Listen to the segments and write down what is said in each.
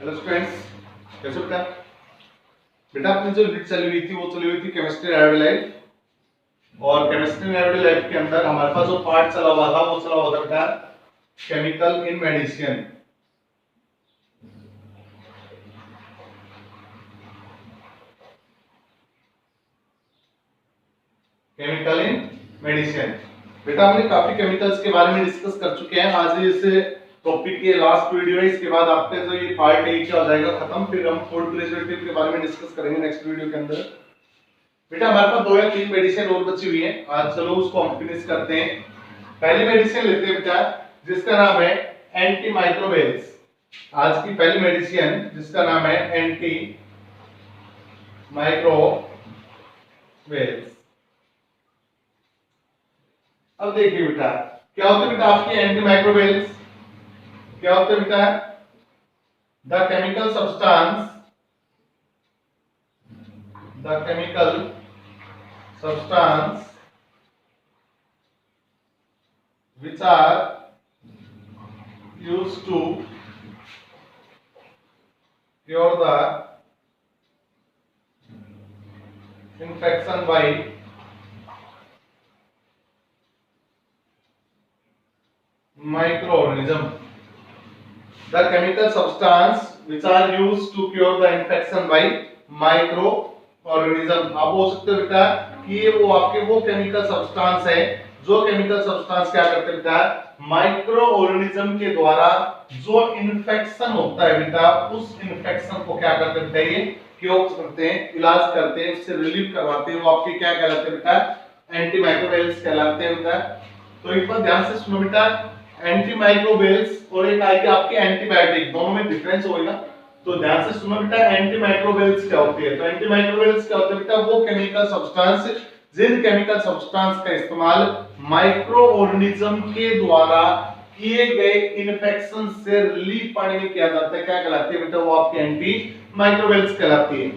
Hello students, कैसे बेटा? बेटा अपनी जो यूनिट चली हुई थी वो चली हुई थी केमिस्ट्री एवरेज लाइफ। और केमिस्ट्री एवरेज लाइफ के अंदर हमारे पास जो पार्ट चला हुआ था वो चला हुआ था बेटा chemical in medicine. Chemical in medicine बेटा हमने काफी केमिकल्स के बारे में डिस्कस कर चुके हैं। आज इस टॉपिक के लास्ट वीडियो है, इसके बाद आपका जो ये पार्ट 8 क्या हो जाएगा खत्म। फिर हम फूड प्रिजर्वेटिव के बारे में डिस्कस करेंगे नेक्स्ट वीडियो के अंदर। बेटा हमारे पास 2 या 3 मेडिसिन और बची हुई है, आज चलो उसको हम फिनिश करते हैं। पहली मेडिसिन लेते हैं बेटा जिसका नाम है एंटी माइक्रोवेल्स। आज की पहली मेडिसिन जिसका नाम है एंटी माइक्रोवेल्स। अब देखिए बेटा क्या होते हैं बेटा आपकी एंटी माइक्रोवेल्स। क्या होते हैं बेटा? The chemical substance which are used to cure the infection by microorganism. The chemical substance which are used to cure the infection by microorganism. आप बोल सकते हो बेटा कि ये वो आपके वो केमिकल सब्सटेंस है जो केमिकल सब्सटेंस क्या करते हैं बेटा माइक्रो ऑर्गेनिज्म के द्वारा जो इन्फेक्शन होता है बेटा उस इन्फेक्शन को क्या करते हैं बेटा ये क्योर करते हैं, इलाज करते हैं, उससे रिलीव करवाते हैं। वो आपके क्या कहलाते हैं बेटा एंटी माइक्रोवेल्स कहलाते हैं बेटा। तो एक बार ध्यान से सुनो बेटा, एंटी माइक्रोवेल्स और एक आएगी आपके एंटीबायोटिक, दोनों में डिफरेंस होगा। तो ध्यान से सुनो बेटा एंटी माइक्रोवेल्स क्या होती है। तो एंटी माइक्रोवेल्स क्या होते हैं बेटा वो केमिकल सब्सटेंस जिन केमिकल सब्सटेंस का इस्तेमाल माइक्रो ऑर्गेनिज्म के द्वारा किए गए इन्फेक्शन से रिलीफ पाने में किया जाता है, क्या कहलाती है बेटा वो आपकी एंटी माइक्रोवेल्स कहलाती है।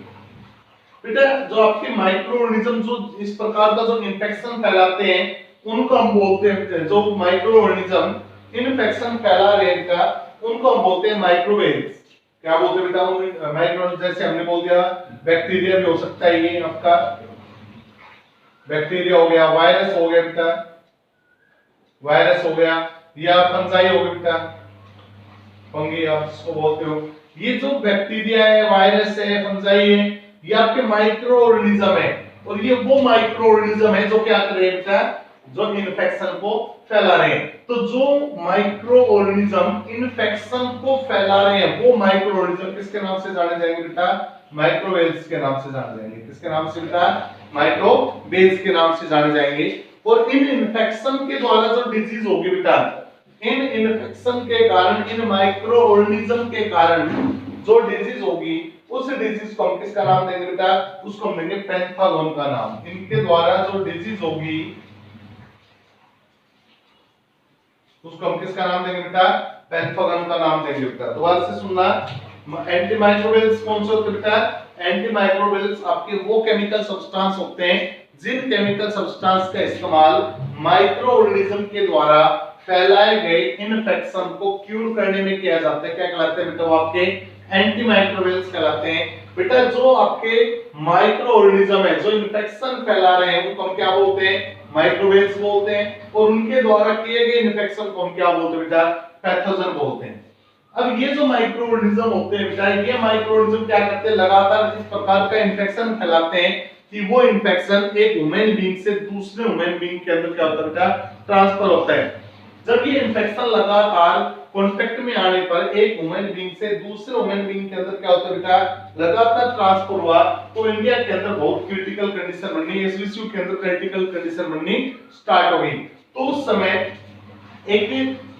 बेटा जो आपके माइक्रो ऑर्गेनिज्म जो इस प्रकार का जो इन्फेक्शन फैलाते हैं उनको हम बोलते हैं, जो माइक्रो ऑर्गेनिज्म इन्फेक्शन फैला रहे हैं बेटा उनको हम बोलते हैं माइक्रोवेल्स। क्या बोलते हैं बेटा माइक्रो, जैसे हमने बोल दिया बैक्टीरिया भी हो सकता है, ये आपका बैक्टीरिया हो गया, वायरस हो गया बेटा, वायरस हो गया, या फंजाई हो गया बेटा, फंगी आप इसको बोलते हो। ये जो बैक्टीरिया है, वायरस है, फंजाई है, ये आपके माइक्रो ऑर्गेनिज्म है। और ये वो माइक्रो ऑर्गेनिज्म है जो क्या कर रहे हैं बेटा जो इन्फेक्शन को फैला रहे हैं। तो जो माइक्रो ऑर्गेनिज्म इन्फेक्शन को फैला रहे हैं वो माइक्रो ऑर्गेनिज्म किसके नाम से जाने जाएंगे बेटा माइक्रोवेल्स के नाम से जाने जाएंगे। किसके नाम से बेटा माइक्रोवेल्स के नाम से जाने जाएंगे। और इन इन्फेक्शन के द्वारा जो डिजीज होगी बेटा इन इन्फेक्शन के कारण इन माइक्रो ऑर्गेनिज्म के कारण जो डिजीज होगी उस डिजीज को हम किसका नाम देंगे बेटा उसको हम देंगे पैथोजन का नाम। इनके द्वारा जो डिजीज होगी उसको हम किसका नाम देंगे बेटा पैथोजन का नाम देंगे बेटा। दोबारा से सुनना, एंटी माइक्रोवेल्स कौन से होते हैं बेटा? एंटी माइक्रोवेल्स आपके वो केमिकल सब्सटेंस होते हैं जिन केमिकल सब्सटेंस का इस्तेमाल माइक्रो ऑर्गेनिज्म के द्वारा फैलाए गए इन्फेक्शन को क्यूर करने में किया जाता है। क्या कहलाते हैं बेटा वो आपके एंटी माइक्रोवेल्स कहलाते हैं। बेटा जो आपके माइक्रो ऑर्गेनिज्म है जो इन्फेक्शन फैला रहे हैं उनको हम क्या बोलते हैं माइक्रोवेल्स बोलते हैं। और उनके द्वारा किए गए इन्फेक्शन को हम क्या बोलते हैं बेटा पैथोजन बोलते हैं। अब ये जो माइक्रो ऑर्गेनिज्म होते हैं बेटा ये माइक्रो ऑर्गेनिज्म क्या करते हैं लगातार इस प्रकार का इन्फेक्शन फैलाते हैं कि वो इन्फेक्शन एक ह्यूमन बीइंग से दूसरे ह्यूमन बीइंग के अंदर क्या होता है बेटा ट्रांसफर होता है। जब ये इन्फेक्शन लगातार कांटेक्ट में आने पर एक ह्यूमन बीइंग से दूसरे ह्यूमन बीइंग के अंदर क्या होता है बेटा लगातार ट्रांसफर हुआ तो इंडिया के अंदर बहुत क्रिटिकल कंडीशन बननी, इस विश्व के अंदर क्रिटिकल कंडीशन बननी स्टार्ट हो गई। तो उस समय एक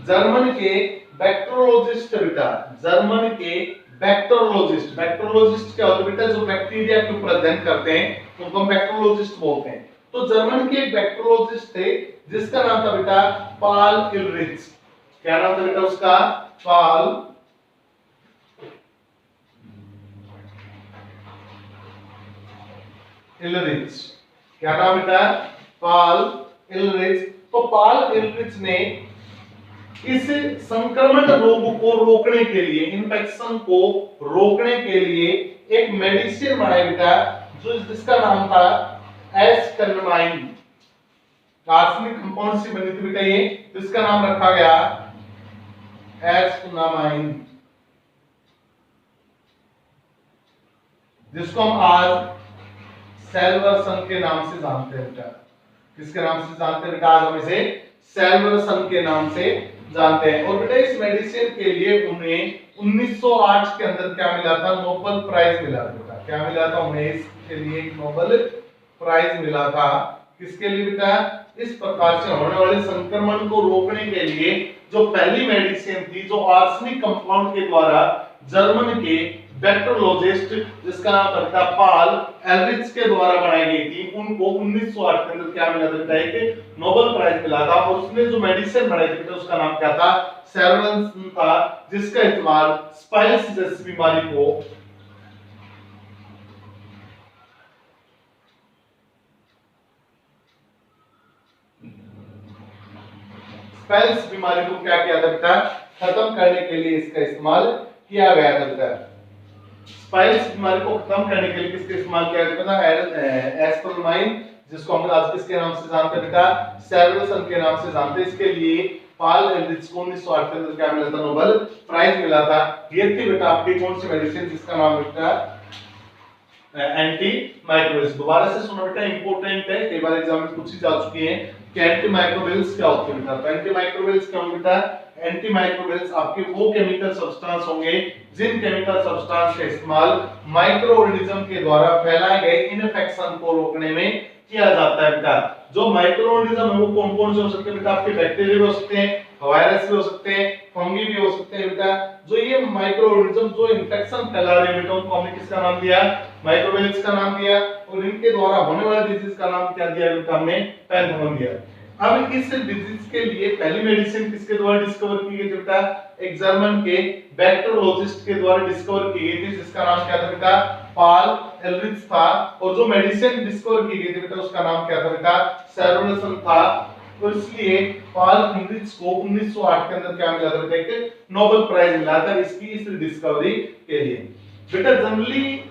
जर्मन के बैक्टीरियोलॉजिस्ट बेटा जर्मन के बैक्टीरियोलॉजिस्ट क्या होते हैं बेटा जो बैक्टीरिया के ऊपर अध्ययन करते हैं उनको हम बैक्टीरियोलॉजिस्ट बोलते हैं। तो जर्मन के एक बैक्टीरियोलॉजिस्ट थे जिसका नाम था बेटा पाल इलरिच। क्या नाम था बेटा उसका? पाल इलरिच। क्या नाम बेटा? पाल इलरिच। तो पाल इलरिच ने इस संक्रमण रोग को रोकने के लिए, इन्फेक्शन को रोकने के लिए एक मेडिसिन बनाई बेटा, जो जिसका नाम था एस्कनमाइन। आर्सेनिक कंपाउंड से बनी थी बेटा ये, जिसका नाम रखा गया एस्कनमाइन, जिसको हम आज सेल्वर्सन के नाम से जानते हैं बेटा। किसके नाम से जानते हैं बेटा? आज हम इसे सेल्वर्सन के नाम से जानते हैं। और बेटा इस मेडिसिन के लिए उन्हें 1908 के अंदर क्या मिला था? नोबेल प्राइज मिला था बेटा। क्या मिला था उन्हें? इसके लिए नोबेल प्राइज मिला था। किसके लिए बेटा? इस प्रकार से होने वाले संक्रमण को रोकने के लिए जो पहली मेडिसिन थी, जो आर्सेनिक कंपाउंड के द्वारा जर्मन के बैक्टीरियोलॉजिस्ट जिसका नाम था पॉल एलरिच के द्वारा बनाई गई थी, उनको 1908 के अंदर क्या मिला था? एक नोबेल प्राइज मिला था। और उसने जो मेडिसिन बनाई थी उसका नाम क्या था? सेल्वर्सन था, जिसका इस्तेमाल स्पाइस जैसी बीमारी को स्पेल्स बीमारी को क्या किया था? खत्म करने के लिए इसका इस्तेमाल किया गया था। स्पाइस बीमारी को खत्म करने के लिए किसका इस्तेमाल किया गया था? एस्कनमाइन, जिसको हम आज किसके नाम से जानते हैं बेटा? सेल्वर्सन के नाम से जानते हैं। इसके लिए पॉल एलरिच को 1908 के अंदर क्या मिला था? नोबेल प्राइज मिला था। ये थी बेटा आपकी कौन सी मेडिसिन, जिसका नाम बेटा एंटी माइक्रोबियल्स। दोबारा से सुनो बेटा, इंपॉर्टेंट है, कई बार एग्जाम में पूछी जा चुकी है कि एंटी माइक्रोबियल्स क्या होते हैं बेटा। तो एंटी माइक्रोबियल्स क्या होंगे बेटा? एंटी माइक्रोबियल्स आपके वो केमिकल सब्सटेंस होंगे जिन केमिकल सब्सटेंस का इस्तेमाल माइक्रो ऑर्गेनिज्म के द्वारा फैलाए गए इन्फेक्शन को रोकने में किया जाता है बेटा। जो माइक्रो ऑर्गेनिज्म है वो कौन कौन से हो सकते हैं बेटा? आपके बैक्टीरिया भी हो सकते हैं, वायरस भी हो सकते हैं, फंगी भी हो सकते हैं बेटा। जो ये माइक्रो ऑर्गेनिज्म जो इन्फेक्शन फैला रहे हैं बेटा, उनको हमने किसका नाम दिया? माइक्रोबियल्स का नाम दिया। और इनके द्वारा होने वाले डिजीज का नाम क्या दिया बेटा? हमने पैथोजन दिया। अब इस डिजीज के लिए पहली मेडिसिन किसके द्वारा डिस्कवर की गई थी बेटा? एक जर्मन के बैक्टीरियोलॉजिस्ट के द्वारा डिस्कवर की गई थी, जिसका नाम क्या था बेटा? पॉल एलरिच था। और जो मेडिसिन डिस्कवर की गई थी बेटा, उसका नाम क्या था बेटा? सेल्वर्सन था। तो इसलिए पॉल एलरिच को 1908 के अंदर क्या मिला था बेटा? एक नोबेल प्राइज मिला था इसकी इस डिस्कवरी के लिए। बेटा जनरली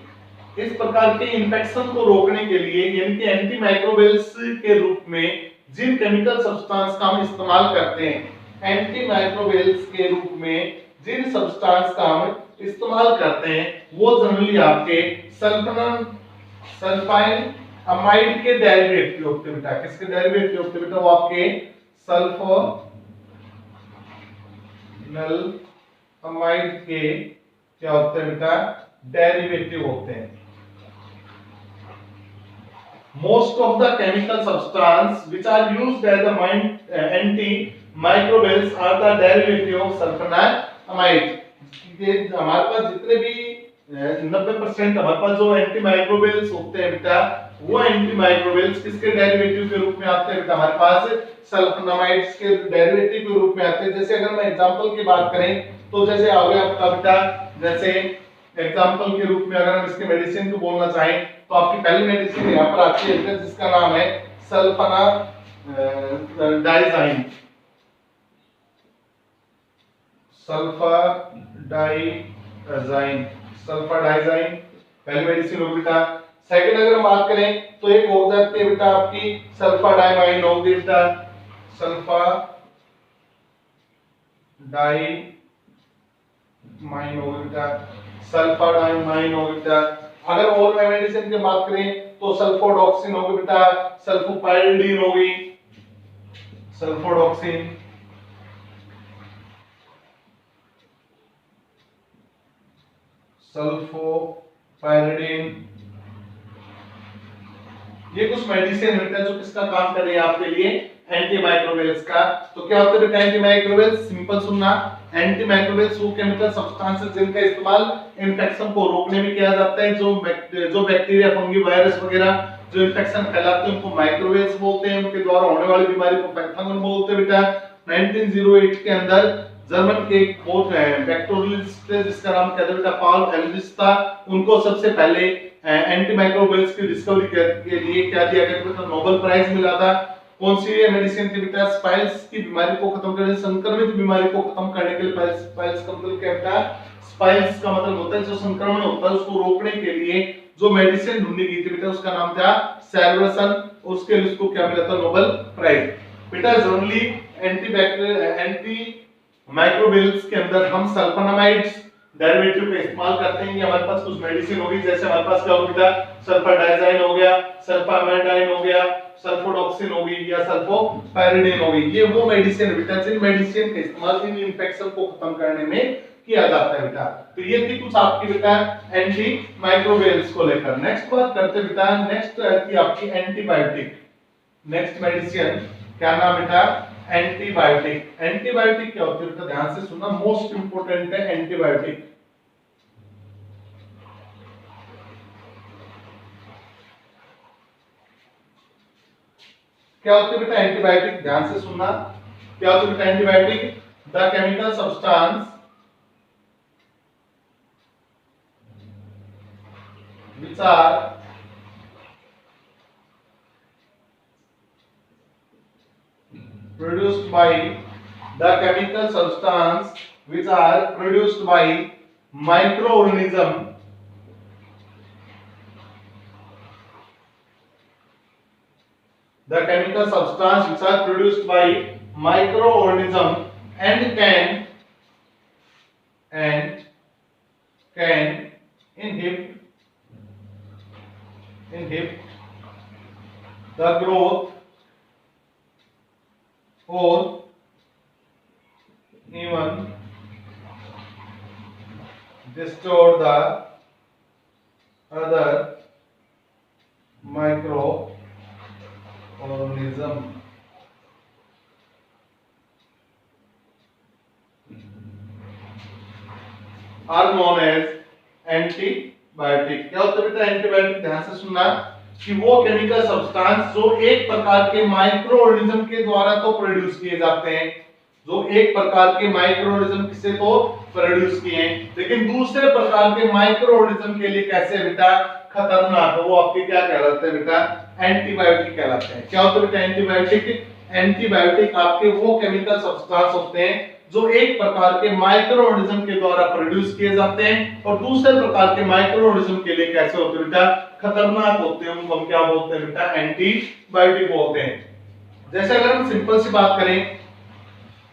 इस प्रकार के इन्फेक्शन को रोकने के लिए, यानी कि एंटी माइक्रोबियल्स के रूप में जिन केमिकल सब्सटेंस का हम इस्तेमाल करते हैं, एंटी माइक्रोबियल्स के रूप में जिन सब्सटेंस का हम इस्तेमाल करते हैं, वो जनरली आपके सल्फाइन अमाइड के डेरिवेटिव होते हैं बेटा। किसके डेरिवेटिव होते हैं बेटा? वो आपके सल्फोनल अमाइड के क्या होते हैं बेटा? डेरिवेटिव होते हैं। Most of the chemical substance which are used as the antimicrobials are the derivative of sulfonamide। ये हमारे पास जितने भी 90% हमारे पास जो एंटीमाइक्रोबियल्स होते हैं बेटा, वो एंटीमाइक्रोबियल्स किसके डेरिवेटिव के रूप में आते हैं बेटा? हमारे पास सल्फोनामाइड्स के डेरिवेटिव के रूप में आते हैं। जैसे अगर मैं एग्जांपल की बात करें तो जैसे आ गया आपका बेटा, जैसे एग्जांपल के रूप में अगर हम इसके मेडिसिन को बोलना चाहें तो आपकी पहली मेडिसिन यहाँ पर आती है जिसका नाम है सल्फाडाइजाइन। सल्फाडाइजाइन पहली मेडिसिन होगी बेटा। सेकंड अगर हम बात करें तो एक हो जाती है बेटा आपकी सल्फाडाइमाइन होगी बेटा। सल्फाडाइमाइन होगी बेटा, सल्फाडाइमाइन होगी बेटा। अगर और मेडिसिन की बात करें तो सल्फोडॉक्सिन होगी बेटा, सल्फोपाइरिडीन होगी, सल्फोडॉक्सिन, सल्फोपाइरिडीन। ये कुछ मेडिसिन होते हैं जो किसका काम कर रही है आपके लिए? एंटीमाइक्रोबियल्स का। तो क्या होते हैं एंटीमाइक्रोबियल्स? सिंपल सुनना, एंटीमाइक्रोबियल्स वो केमिकल सब्सटेंसेस जिनका इस्तेमाल इन्फेक्शन को रोकने में किया जाता है। जो बैक्टीरिया, फंगी, वायरस वगैरह जो इन्फेक्शन फैलाते हैं उनको माइक्रोबियल्स बोलते हैं। उनके द्वारा होने वाली बीमारी को पैथोजन बोलते हैं बेटा। 1908 के अंदर जर्मन के एक बहुत बैक्टीरियोलॉजिस्ट जिसका नाम क्या था बेटा? पॉल एलरिच था। उनको सबसे पहले एंटीमाइक्रोबियल्स की डिस्कवरी के लिए क्या दिया गया था? नोबेल प्राइज मिला था। कौन सी मेडिसिन थी बेटा? स्पाइल्स की बीमारी को खत्म करने, संक्रमित बीमारी को खत्म करने के लिए। स्पाइल्स का मतलब क्या बेटा? स्पाइल्स का मतलब होता है जो संक्रमण होता है उसको रोकने के लिए जो मेडिसिन ढूंढी गई थी बेटा, उसका नाम था सेल्वेसन। उसके लिए उसको क्या मिला था? Nobel prize. बेटा जनरली एंटी माइक्रोबियल्स के अंदर हम सल्फोनामाइड्स डेरिवेटिव का इस्तेमाल करते हैं। हमारे पास कुछ मेडिसिन होगी, जैसे हमारे पास क्या होगा बेटा? सल्फाडाइजाइन हो गया, सल्फामेडाइन हो गया, सल्फोडॉक्सिन होगी या सल्फोपैरिडीन होगी। ये वो मेडिसिन है बेटा जिन मेडिसिन का इस्तेमाल इन इन्फेक्शन को खत्म करने में किया जाता है बेटा। तो ये थी कुछ आपकी बेटा एंटी माइक्रोबियल्स को लेकर। नेक्स्ट बात करते हैं बेटा, नेक्स्ट थी आपकी एंटीबायोटिक। नेक्स्ट मेडिसिन क्या नाम बेटा? एंटीबायोटिक। एंटीबायोटिक क्या होती है बेटा? ध्यान से सुनना, मोस्ट इंपोर्टेंट है एंटीबायोटिक। क्या होती है बेटा एंटीबायोटिक? ध्यान से सुनना, क्या होती है बेटा antibiotic? The chemical substance which are produced by the chemical substance which are produced by microorganism the chemical substance which are produced by microorganism and can inhibit the growth or even destroy the other microorganism are known as antibiotic. क्या होता है बेटा antibiotic? ध्यान से सुनना कि वो chemical substance जो एक प्रकार के माइक्रो ऑर्गेनिज्म के द्वारा तो प्रोड्यूस किए जाते हैं, जो एक प्रकार के माइक्रो ऑर्गेनिज्म से तो प्रोड्यूस किए हैं, लेकिन दूसरे प्रकार के माइक्रो ऑर्गेनिज्म के लिए कैसे बेटा? खतरनाक। वो आपके क्या कहलाते हैं बेटा? एंटीबायोटिक कहलाते हैं। क्या होता है बेटा एंटीबायोटिक? एंटीबायोटिक आपके वो केमिकल सब्सटेंस होते हैं जो एक प्रकार के माइक्रो ऑर्गेनिज्म के द्वारा प्रोड्यूस किए जाते हैं और दूसरे प्रकार के माइक्रो ऑर्गेनिज्म के लिए कैसे होते हैं बेटा? खतरनाक होते हैं। उनको हम क्या बोलते हैं बेटा? एंटीबायोटिक बोलते हैं। जैसे अगर हम सिंपल सी बात करें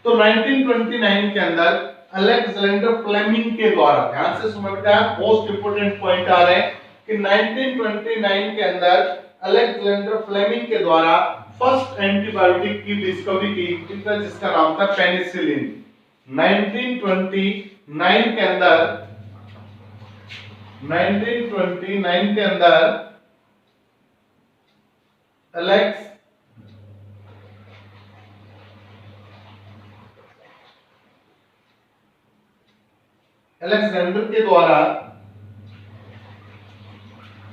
तो 1929 के अंदर अलेक्जेंडर फ्लेमिंग के द्वारा, ध्यान से सुनो बेटा, मोस्ट इंपोर्टेंट पॉइंट आ रहे हैं कि 1929 के अंदर अलेक्जेंडर फ्लेमिंग के द्वारा फर्स्ट एंटीबायोटिक की डिस्कवरी की जिसका नाम था पेनिसिलिन। 1929 के अंदर 1929 के अंदर अलेक्जेंडर के द्वारा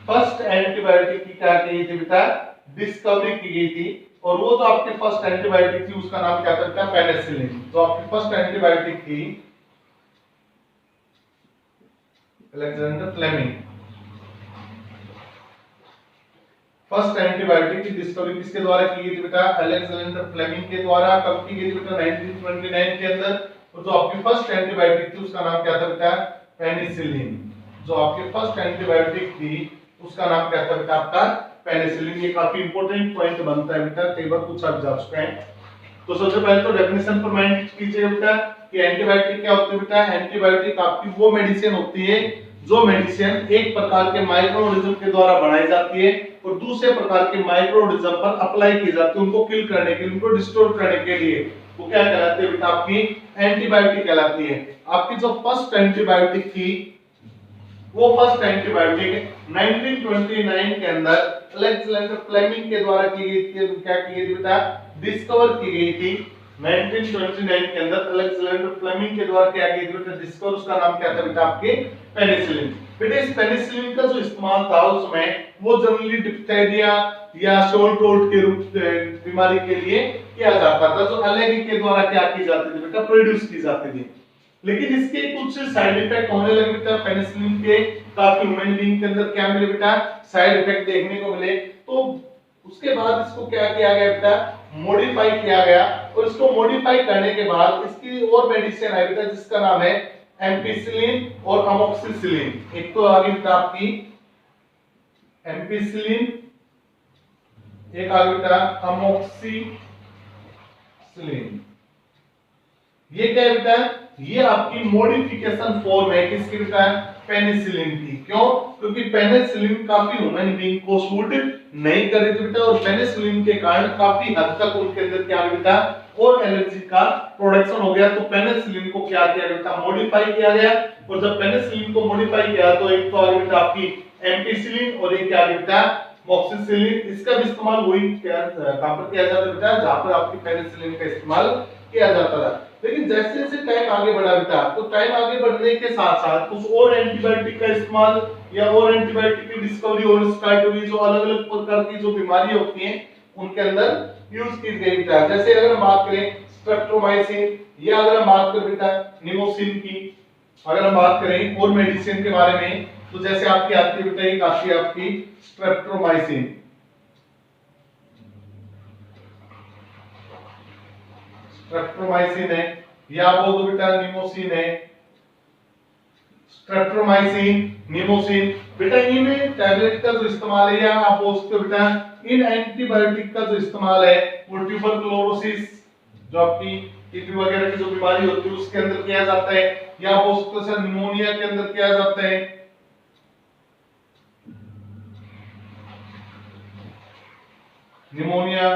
फर्स्ट एंटीबायोटिक की क्या की थी बेटा? डिस्कवरी की गई थी। और वो जो आपकी फर्स्ट एंटीबायोटिक थी उसका नाम क्या था? पेनिसिलिन। जो आपकी फर्स्ट एंटीबायोटिक थी अलेक्जेंडर फ्लेमिंग, फर्स्ट एंटीबायोटिक की डिस्कवरी किसके द्वारा की गई थी बेटा? अलेक्जेंडर फ्लेमिंग के द्वारा। कब की गई थी बेटा? 1929 के अंदर। और जो आपकी फर्स्ट एंटीबायोटिक थी उसका नाम क्या था बेटा? पेनिसिलिन। जो आपकी फर्स्ट एंटीबायोटिक थी उसका नाम क्या था बेटा? आपका पेनिसिलिन। ये काफी इंपॉर्टेंट पॉइंट बनता है बेटा, कई बार पूछा जा चुका है। तो सबसे पहले तो डेफिनेशन पर माइंड कीजिएगा बेटा कि एंटीबायोटिक क्या होती है बेटा? एंटीबायोटिक आपकी वो मेडिसिन होती है जो मेडिसिन एक प्रकार के माइक्रो ऑर्गेनिज्म के द्वारा बनाई जाती है और दूसरे प्रकार के माइक्रो ऑर्गेनिज्म पर अप्लाई की जाती है उनको किल करने के लिए, उनको डिस्ट्रॉय करने के लिए। वो क्या कहलाती है बेटा? आपकी एंटीबायोटिक कहलाती है। आपकी जो फर्स्ट एंटीबायोटिक थी वो फर्स्ट एंटीबायोटिक 1929 के अंदर अलेक्जेंडर फ्लेमिंग के द्वारा की गई थी। क्या की गई थी बेटा? डिस्कवर की गई थी 1929 के अंदर अलेक्जेंडर फ्लेमिंग के द्वारा क्या की गई थी? डिस्कवर। उसका नाम क्या था बेटा? आपके पेनिसिलिन। बेटा इस पेनिसिलिन का जो इस्तेमाल था उस समय वो जनरली डिप्थेरिया या शोल्ट के रूप बीमारी के लिए किया जाता था, जो एलर्जी के द्वारा क्या की जाती थी बेटा? प्रोड्यूस की जाती थी। लेकिन इसके कुछ साइड इफेक्ट होने लगे बेटा पेनिसिलिन के। काफी ह्यूमन बीइंग के अंदर क्या मिले बेटा? साइड इफेक्ट देखने को मिले। तो उसके बाद इसको क्या किया गया बेटा, मॉडिफाई किया गया, और इसको मॉडिफाई करने के बाद इसकी और मेडिसिन आई बेटा जिसका नाम है एम्पिसिलिन और अमोक्सिसिलिन। एक तो आगे बेटा आपकी एम्पिसिलिन, एक आगे बेटा अमोक्सिसिलिन। ये क्या है बेटा, ये आपकी मॉडिफिकेशन फॉर्म है किसकी बेटा, पेनिसिलिन की। क्यों, क्योंकि पेनिसिलिन काफी ह्यूमन बीइंग को सूट नहीं कर रही थी बेटा, और पेनिसिलिन के कारण काफी हद तक उनके अंदर क्या बेटा और एलर्जी का प्रोडक्शन हो गया। तो पेनिसिलिन को क्या किया बेटा, मॉडिफाई किया गया, और जब पेनिसिलिन को मॉडिफाई किया तो एक तो आगे बेटा आपकी एम्पिसिलिन और एक क्या बेटा मॉक्सिसिलिन। इसका भी इस्तेमाल वही कहां पर किया जाता है बेटा, जहां पर आपकी पेनिसिलिन का इस्तेमाल किया जाता था। लेकिन जैसे जैसे टाइम आगे बढ़ा बेटा, तो टाइम आगे बढ़ने के साथ साथ कुछ और एंटीबायोटिक का इस्तेमाल या और एंटीबायोटिक की डिस्कवरी और स्टार्ट हुई, जो अलग अलग प्रकार की जो बीमारियां होती हैं उनके अंदर यूज की गई बेटा। जैसे अगर हम बात करें स्ट्रेप्टोमाइसिन, या अगर हम बात करें बेटा निमोसिन की, अगर हम बात करें और मेडिसिन के बारे में, तो जैसे आपकी आती है बेटा, एक आती है आपकी स्ट्रेप्टोमाइसिन, स्ट्रेप्टोमाइसिन है, या आप बोल दो बेटा निमोसिन है। स्ट्रेप्टोमाइसिन, निमोसिन बेटा इनमें टैबलेट का जो इस्तेमाल है, या आप बोल सकते हो बेटा इन एंटीबायोटिक का जो इस्तेमाल है वो ट्यूबरकुलोसिस, जो आपकी टीबी वगैरह की जो बीमारी होती है उसके अंदर किया जाता है, या आप बोल सकते हो सर निमोनिया के अंदर किया जाता है। निमोनिया,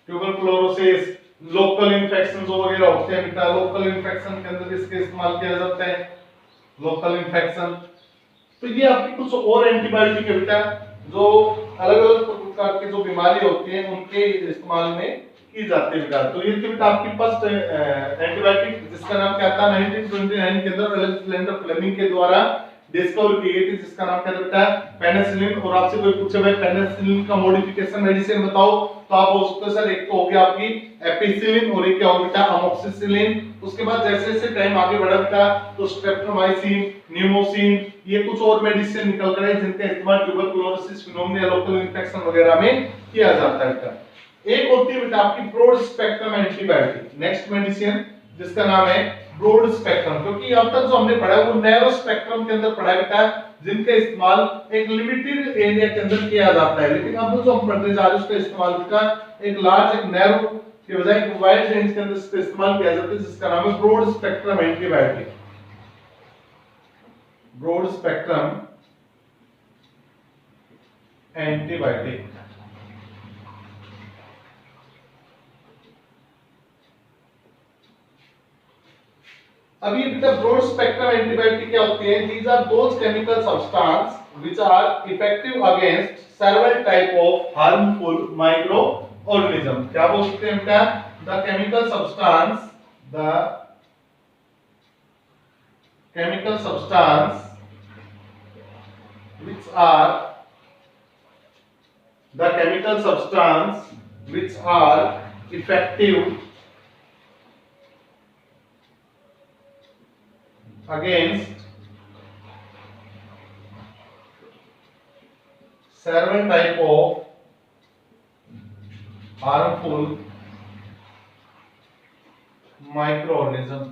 ट्यूबरकुलोसिस, लोकल इन्फेक्शन जो वगैरह होते हैं बेटा, लोकल इन्फेक्शन के अंदर इसके इस्तेमाल किया जाता है, लोकल इन्फेक्शन। तो ये आपकी कुछ और एंटीबायोटिक है बेटा, जो अलग अलग प्रकार की जो बीमारी होती है उनके इस्तेमाल में की जाती है बेटा। तो ये थी बेटा आपकी फर्स्ट एंटीबायोटिक, जिसका नाम क्या था 1929 के अंदर अलेक्जेंडर फ्लेमिंग के द्वारा डिस्कवर की गई थी, जिसका नाम क्या था बेटा पेनिसिलिन। और आपसे कोई पूछे भाई पेनिसिलिन का मॉडिफिकेशन मेडिसिन बताओ, तो आप बोल सकते हो सर एक तो हो गया आपकी एपिसिलिन और एक क्या हो बेटा अमोक्सिसिलिन। उसके बाद जैसे जैसे टाइम आगे बढ़ा बेटा तो स्ट्रेप्टोमाइसिन, निमोसिन, ये कुछ और मेडिसिन निकल कर आए जिनका इस्तेमाल ट्यूबरकुलोसिस, फिनोमिना, लोकल इन्फेक्शन वगैरह में किया जाता है बेटा। एक होती है बेटा आपकी broad spectrum antibiotic, next medicine जिसका नाम है ब्रॉड स्पेक्ट्रम, क्योंकि अब तक जो हमने पढ़ा है वो नैरो स्पेक्ट्रम के अंदर पढ़ा है बेटा, जिनका इस्तेमाल एक लिमिटेड एरिया के अंदर किया जाता है। लेकिन अब जो हम पढ़ने जा रहे हैं उसका इस्तेमाल बेटा एक लार्ज, एक नैरो के बजाय एक वाइड रेंज के अंदर इसका इस्तेमाल किया जाता है, जिसका नाम है broad spectrum antibiotic. Broad spectrum antibiotic. अब ये बेटा ब्रॉड स्पेक्ट्रम एंटीबायोटिक क्या होती है? These are those chemical substance which are effective against several type of harmful micro organism. क्या बोल सकते हैं बेटा? The chemical substance, the chemical substance which are the chemical substance which are effective against several type of harmful microorganism।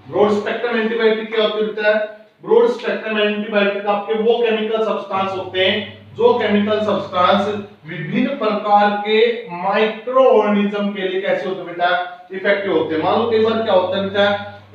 Broad spectrum antibiotic क्या होती है? Broad spectrum antibiotic आपके वो केमिकल सब्सटेंस होते हैं जो केमिकल सब्सटेंस विभिन्न प्रकार के माइक्रो ऑर्गेनिज्म के लिए कैसे होते हैं बेटा? इफेक्टिव होते हैं। मान लो कई बार क्या होता है बेटा,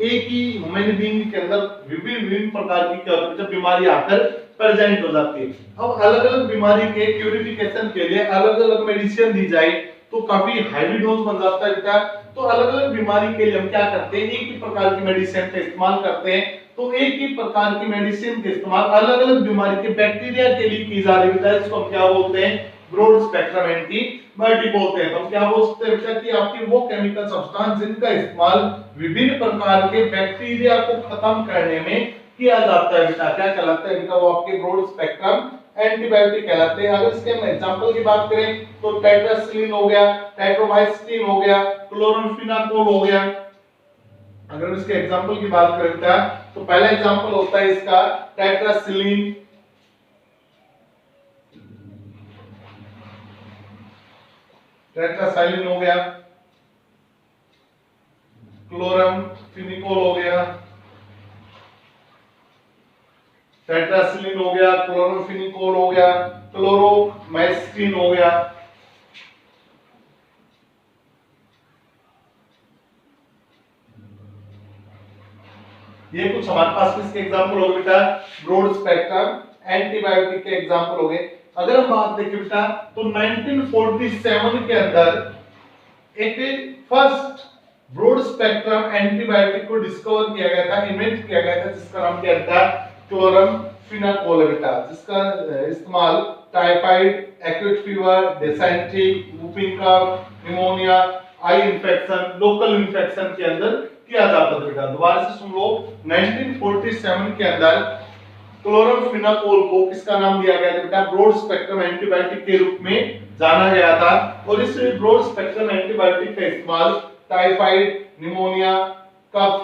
एक ही ह्यूमन बीइंग के अंदर विभिन्न प्रकार की क्या होती है बीमारी आकर प्रेजेंट हो जाती है। अब अलग अलग बीमारी के क्यूरिफिकेशन के लिए अलग अलग मेडिसिन दी जाए तो काफी हैवी डोज बन जाता है बेटा। तो अलग अलग बीमारी के लिए हम क्या करते हैं, एक ही प्रकार की मेडिसिन का इस्तेमाल करते हैं। तो एक ही प्रकार की मेडिसिन के इस्तेमाल अलग अलग बीमारी के बैक्टीरिया के लिए की जा रही है, इसको हम क्या बोलते हैं? ब्रॉड स्पेक्ट्रम एंटीबायोटिक बोलते हैं। तो हम क्या बोल सकते हैं बेटा कि आपकी वो केमिकल सब्सटेंस जिनका इस्तेमाल विभिन्न प्रकार के बैक्टीरिया को खत्म करने में किया जाता है बेटा, क्या कहलाता है इनका? वो आपके ब्रॉड स्पेक्ट्रम एंटीबायोटिक कहलाते हैं। अगर इसके हम एग्जांपल की बात करें तो टेट्रासिलिन हो गया, टेट्रोमाइसिन हो गया, क्लोराम्फेनिकोल हो गया, अगर हम इसके एग्जांपल की बात करें बेटा, तो पहला एग्जांपल होता है इसका टेट्रासिलिन, टेट्रासाइलिन हो गया, क्लोरमफेनिकोल हो गया, टेट्रासिलिन हो गया, क्लोरमफेनिकोल हो गया, क्लोरोमाइसिन हो गया। ये कुछ हमारे पास किसके एग्जांपल हो गए बेटा, ब्रॉड स्पेक्ट्रम एंटीबायोटिक के एग्जांपल हो गए। अगर हम बात देखें बेटा, तो 1947 के अंदर एक फर्स्ट ब्रॉड स्पेक्ट्रम एंटीबायोटिक को डिस्कवर किया गया था, इन्वेंट किया गया था, जिसका नाम क्या था, क्लोरमफेनिकोल बेटा, जिसका इस्तेमाल typhoid, acute fever, dysentery, whooping cough, pneumonia, eye infection, local infection के अंदर किया जाता था बेटा। दोबारा से सुन लो, 1947 के अंदर क्लोरमफेनिकोल को किसका नाम दिया गया था बेटा, ब्रॉड स्पेक्ट्रम एंटीबायोटिक के रूप में जाना गया था। और इस ब्रॉड स्पेक्ट्रम एंटीबायोटिक का इस्तेमाल टाइफाइड, निमोनिया, कफ,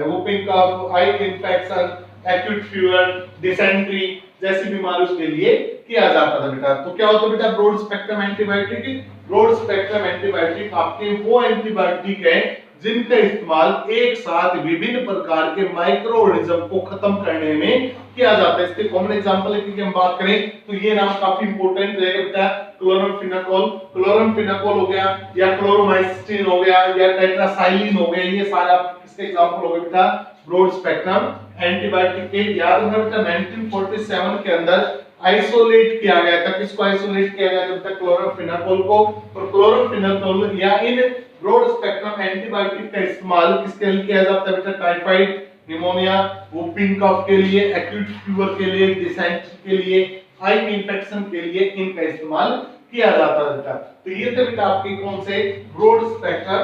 वूपिंग कफ, आई इंफेक्शन, एक्यूट फीवर, डिसेंट्री जैसी बीमारियों के लिए किया जाता था बेटा। तो क्या होता है बेटा, broad spectrum antibiotic, broad spectrum antibiotic आपके वो एंटीबायोटिक है जिनका इस्तेमाल एक साथ विभिन्न प्रकार के माइक्रो ऑर्गेनिज्म को खत्म करने में किया जाता है। इसके कॉमन एग्जांपल की हम बात करें तो ये नाम काफी इंपॉर्टेंट रहेगा बेटा, क्लोरमफेनिकोल, क्लोरमफेनिकोल हो गया, या क्लोरोमाइसिन हो गया, या टेट्रासाइलिन हो गया, ये सारे आपके किसके एग्जांपल हो गए बेटा, ब्रॉड स्पेक्ट्रम एंटीबायोटिक के। याद रखना बेटा, 1947 के अंदर आइसोलेट किया गया था, किसको आइसोलेट किया गया था, क्लोरमफेनिकोल को। और क्लोरमफेनिकोल या इन ब्रॉड स्पेक्ट्रम एंटीबायोटिक का इस्तेमाल किसके लिए किया जाता है बेटा, टाइफाइड, निमोनिया, वूपिंग कफ के लिए, एक्यूट फीवर के लिए, डिसेंट्री के लिए, आई इंफेक्शन के लिए इनका इस्तेमाल किया जाता है बेटा। तो ये थे बेटा आपके कौन से, ब्रॉड स्पेक्ट्रम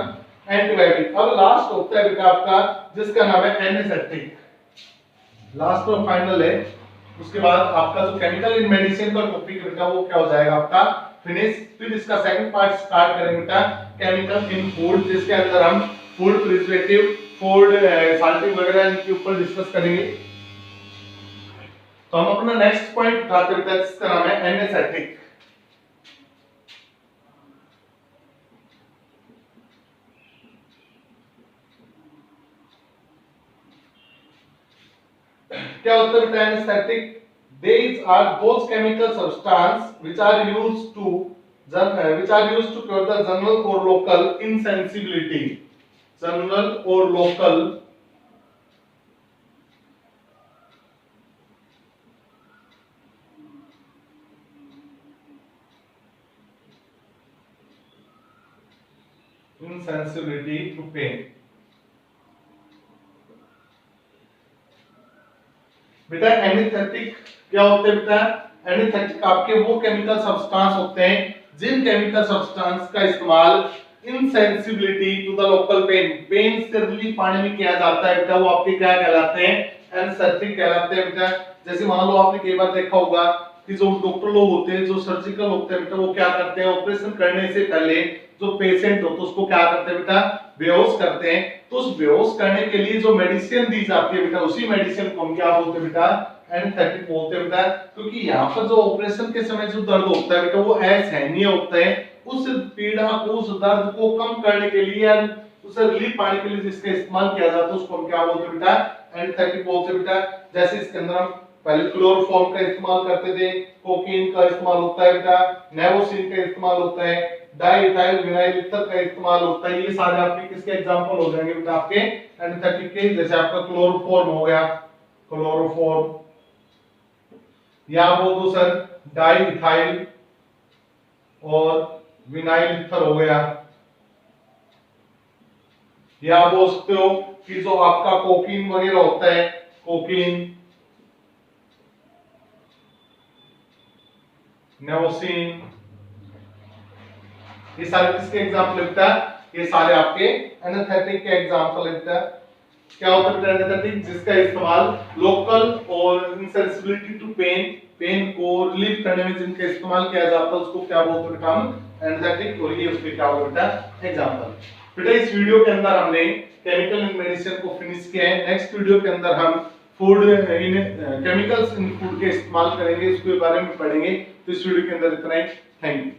एंटीबायोटिक। अब लास्ट होता है बेटा आपका जिसका नाम है एनेस्थेटिक, लास्ट और फाइनल है। उसके बाद आपका जो केमिकल इन मेडिसिन का टॉपिक बेटा वो क्या हो जाएगा आपका फिनिश। फिर इसका सेकंड पार्ट स्टार्ट करेंगे बेटा केमिकल इन फूड, जिसके अंदर हम फूड प्रिजर्वेटिव, फूड साल्टिंग वगैरह इनके ऊपर डिस्कस करेंगे। तो हम अपना नेक्स्ट पॉइंट उठाते हैं बेटा जिसका नाम है एनेस्थेटिक। क्या होता है बेटा anaesthetic? These are those chemical substance which are used to cure the general or local insensibility, general or local insensibility to pain। बेटा एनेस्थेटिक क्या होते हैं बेटा, एनेस्थेटिक आपके वो केमिकल सब्सटेंस होते हैं जिन केमिकल सब्सटेंस का इस्तेमाल insensibility to the local pain, pain से रिलीफ पाने में किया जाता है बेटा, वो आपके क्या कहलाते हैं, एनेस्थेटिक कहलाते हैं बेटा। जैसे मान लो आपने कई बार देखा होगा कि जो डॉक्टर लोग होते हैं, जो सर्जिकल होते हैं बेटा, वो क्या करते हैं, ऑपरेशन करने से पहले जो पेशेंट होता है उसको क्या करते हैं बेटा, बेहोश करते हैं। तो उस बेहोश करने के लिए जो मेडिसिन दी जाती है बेटा, उसी मेडिसिन को हम क्या बोलते हैं बेटा, एनेस्थेटिक बोलते हैं बेटा। क्योंकि यहाँ पर जो ऑपरेशन के समय जो दर्द होता है बेटा वो असहनीय होता है, उस पीड़ा को, उस दर्द को कम करने के लिए, उसे रिलीफ पाने के लिए जिसका इस्तेमाल किया जाता है उसको हम क्या बोलते हैं बेटा, एनेस्थेटिक बोलते हैं बेटा। जैसे इसके अंदर हम पहले क्लोरोफॉर्म का इस्तेमाल करते थे, कोकीन का इस्तेमाल होता है बेटा, नेवोसिन का इस्तेमाल होता है, डाइइथाइल विनाइल ईथर का इस्तेमाल होता है। ये सारे आपके किसके एग्जांपल हो जाएंगे बेटा, आपके एनेस्थेटिक के। जैसे आपका क्लोरोफॉर्म हो गया, क्लोरोफॉर्म, या बोल दो सर डाइइथाइल और विनाइल ईथर हो गया, या बोल सकते हो कि जो आपका कोकीन वगैरह होता है, कोकीन, नेवोसिन, ये सारे किसके एग्जांपल बेटा, ये सारे आपके एनेस्थेटिक के एग्जांपल बेटा। क्या होता है एनेस्थेटिक? जिसका इस्तेमाल लोकल और इनसेंसिबिलिटी टू पेन, पेन को रिलीफ करने में जिनका इस्तेमाल किया जाता है उसको क्या बोलते हैं बेटा, हम एनेस्थेटिक। और ये उसके क्या होगा बेटा, एग्जांपल। बेटा इस वीडियो के अंदर हमने केमिकल इन मेडिसिन को फिनिश किया है। नेक्स्ट वीडियो के अंदर हम food in chemicals in food के इस्तेमाल करेंगे, उसके बारे में पढ़ेंगे। तो इस वीडियो के अंदर इतना ही। Thank you.